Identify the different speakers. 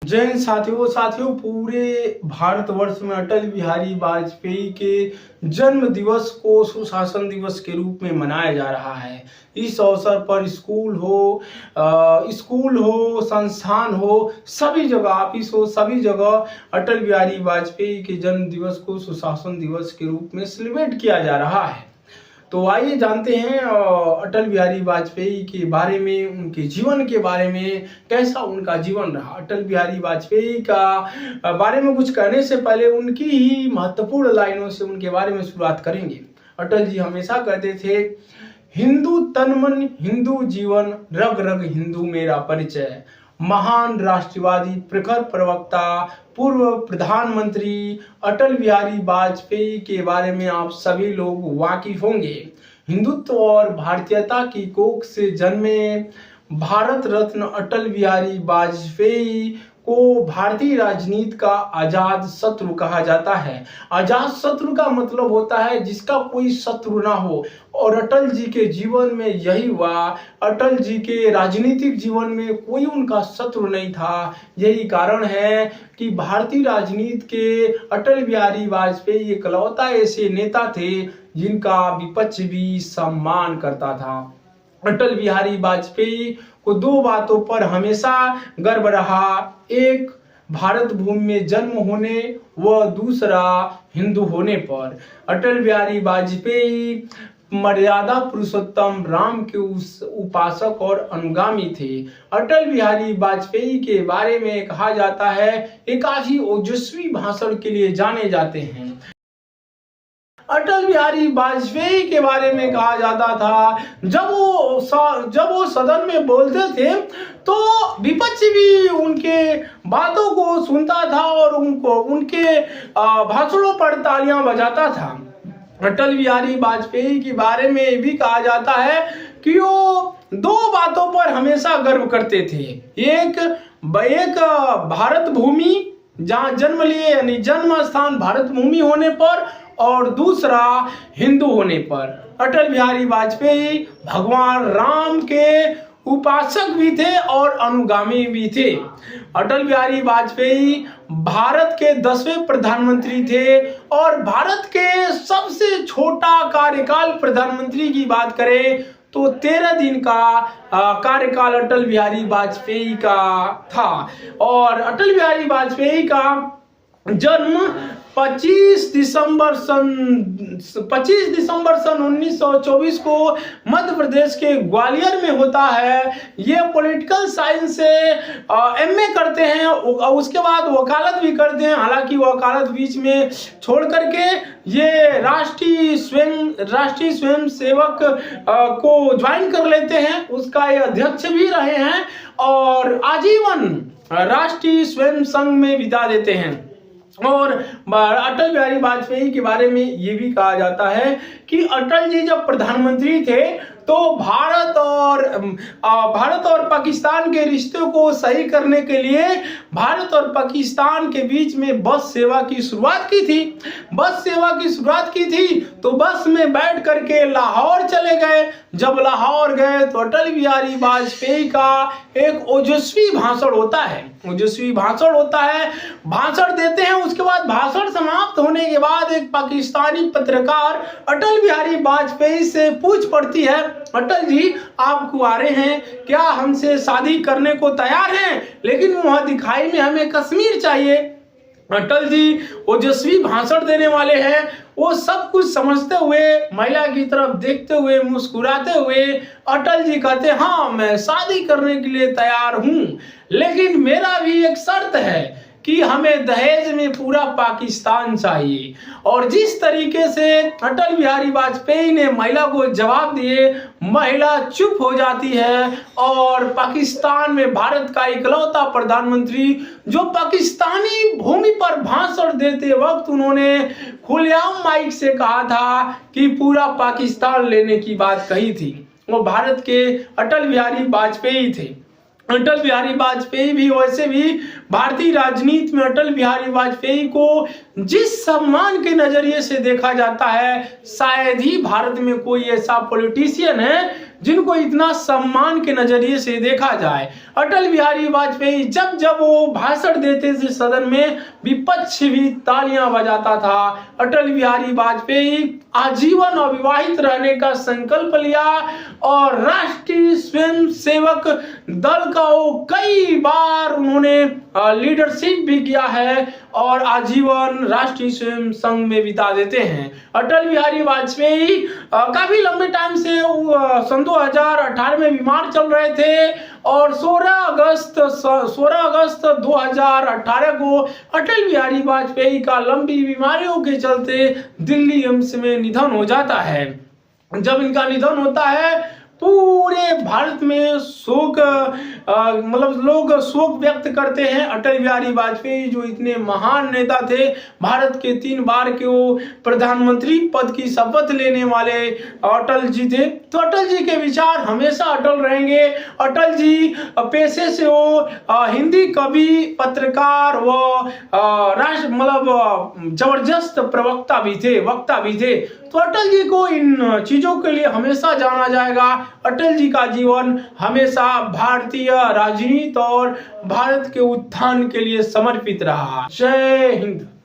Speaker 1: जय हिंद साथियों पूरे भारतवर्ष में अटल बिहारी वाजपेयी के जन्म दिवस को सुशासन दिवस के रूप में मनाया जा रहा है। इस अवसर पर स्कूल हो संस्थान हो, सभी जगह ऑफिस हो, सभी जगह अटल बिहारी वाजपेयी के जन्म दिवस को सुशासन दिवस के रूप में सेलिब्रेट किया जा रहा है। तो आइए जानते हैं अटल बिहारी वाजपेयी के बारे में, उनके जीवन के बारे में, कैसा उनका जीवन रहा। अटल बिहारी वाजपेयी का बारे में कुछ कहने से पहले उनकी ही महत्वपूर्ण लाइनों से उनके बारे में शुरुआत करेंगे। अटल जी हमेशा कहते थे, हिंदू तन मन, हिंदू जीवन, रग रग हिंदू मेरा परिचय। महान राष्ट्रवादी, प्रखर प्रवक्ता, पूर्व प्रधानमंत्री अटल बिहारी वाजपेयी के बारे में आप सभी लोग वाकिफ होंगे। हिंदुत्व और भारतीयता की कोख से जन्मे भारत रत्न अटल बिहारी वाजपेयी को भारतीय राजनीति का आजाद शत्रु कहा जाता है। आजाद शत्रु का मतलब होता है जिसका कोई शत्रु ना हो, और अटल जी के जीवन में यही हुआ। अटल जी के राजनीतिक जीवन में कोई उनका शत्रु नहीं था। यही कारण है कि भारतीय राजनीति के अटल बिहारी वाजपेयी इकलौता ऐसे नेता थे जिनका विपक्ष भी सम्मान करता था। अटल बिहारी वाजपेयी को दो बातों पर हमेशा गर्व रहा, एक भारत भूमि में जन्म होने व दूसरा हिंदू होने पर। अटल बिहारी वाजपेयी मर्यादा पुरुषोत्तम राम के उपासक और अनुगामी थे। अटल बिहारी वाजपेयी के बारे में कहा जाता है, एक काफी ओजस्वी भाषण के लिए जाने जाते हैं। अटल बिहारी वाजपेयी के बारे में कहा जाता था, जब वो सदन में बोलते थे तो विपक्ष भी उनके बातों को सुनता था और उनके भाषणों पर तालियां बजाता था। अटल बिहारी वाजपेयी के बारे में भी कहा जाता है कि वो दो बातों पर हमेशा गर्व करते थे, एक भारत भूमि जहाँ जन्म लिए यानी जन्म स्थान भारत भूमि होने पर, और दूसरा हिंदू होने पर। अटल बिहारी वाजपेयी भगवान राम के उपासक भी थे और अनुगामी भी थे। अटल बिहारी वाजपेयी भारत के 10वें प्रधानमंत्री थे, और भारत के सबसे छोटा कार्यकाल प्रधानमंत्री की बात करें तो 13 दिन का कार्यकाल अटल बिहारी वाजपेयी का था। और अटल बिहारी वाजपेयी का जन्म 25 दिसंबर सन 1924 को मध्य प्रदेश के ग्वालियर में होता है। ये पॉलिटिकल साइंस से एमए करते हैं, उसके बाद वकालत भी करते हैं। हालांकि वकालत बीच में छोड़ करके ये राष्ट्रीय स्वयं सेवक को ज्वाइन कर लेते हैं, उसका ये अध्यक्ष भी रहे हैं और आजीवन राष्ट्रीय स्वयं संघ में बिता देते हैं। और अटल बिहारी वाजपेयी के बारे में ये भी कहा जाता है कि अटल जी जब प्रधानमंत्री थे तो भारत और पाकिस्तान के रिश्तों को सही करने के लिए भारत और पाकिस्तान के बीच में बस सेवा की शुरुआत की थी। तो बस में बैठ करके लाहौर चले गए। जब लाहौर गए तो अटल बिहारी वाजपेयी का एक ओजस्वी भाषण होता है। भाषण देते हैं, उसके बाद भाषण समाप्त होने के बाद एक पाकिस्तानी पत्रकार अटल बिहारी वाजपेयी से पूछ पड़ती है, अटल जी आप कुंवारे हैं, क्या हमसे शादी करने को तैयार हैं? लेकिन वहां दिखाई में हमें कश्मीर चाहिए। अटल जी ओजस्वी भाषण देने वाले हैं, वो सब कुछ समझते हुए, महिला की तरफ देखते हुए, मुस्कुराते हुए अटल जी कहते, हाँ मैं शादी करने के लिए तैयार हूं, लेकिन मेरा भी एक शर्त है कि हमें दहेज में पूरा पाकिस्तान चाहिए। और जिस तरीके से अटल बिहारी वाजपेयी ने महिला को जवाब दिए, महिला चुप हो जाती है और पाकिस्तान में भारत का इकलौता प्रधानमंत्री, जो पाकिस्तानी भूमि पर भाषण देते वक्त उन्होंने खुलेआम माइक से कहा था कि पूरा पाकिस्तान लेने की बात कही थी, वो भारत के अटल बिहारी वाजपेयी थे। अटल बिहारी वाजपेयी भी वैसे भी भारतीय राजनीति में अटल बिहारी वाजपेयी को जिस सम्मान के नजरिए से देखा जाता है, शायद ही भारत में कोई ऐसा पॉलिटिशियन है जिनको इतना सम्मान के नजरिए से देखा जाए। अटल बिहारी वाजपेयी जब जब वो भाषण देते थे सदन में, विपक्ष भी तालियां बजाता था। अटल बिहारी वाजपेयी आजीवन अविवाहित रहने का संकल्प लिया और राष्ट्रीय स्वयंसेवक दल का वो कई बार उन्होंने लीडरशिप भी किया है और आजीवन राष्ट्रीय स्वयं संघ में बिता देते हैं। अटल बिहारी वाजपेयी काफी लंबे टाइम से सन 2018 में बीमार चल रहे थे और 16 अगस्त 2018 को अटल बिहारी वाजपेयी का लंबी बीमारियों के चलते दिल्ली एम्स में निधन हो जाता है। जब इनका निधन होता है पूरे भारत में शोक मतलब लोग शोक व्यक्त करते हैं। अटल बिहारी वाजपेयी जो इतने महान नेता थे, भारत के 3 बार के वो प्रधानमंत्री पद की शपथ लेने वाले अटल जी थे, तो अटल जी के विचार हमेशा अटल रहेंगे। अटल जी पेशे से वो हिंदी कवि, पत्रकार व राष्ट्र मतलब जबरदस्त वक्ता भी थे। तो अटल जी को इन चीजों के लिए हमेशा जाना जाएगा। अटल जी का जीवन हमेशा भारतीय राजनीति और भारत के उत्थान के लिए समर्पित रहा। जय हिंद।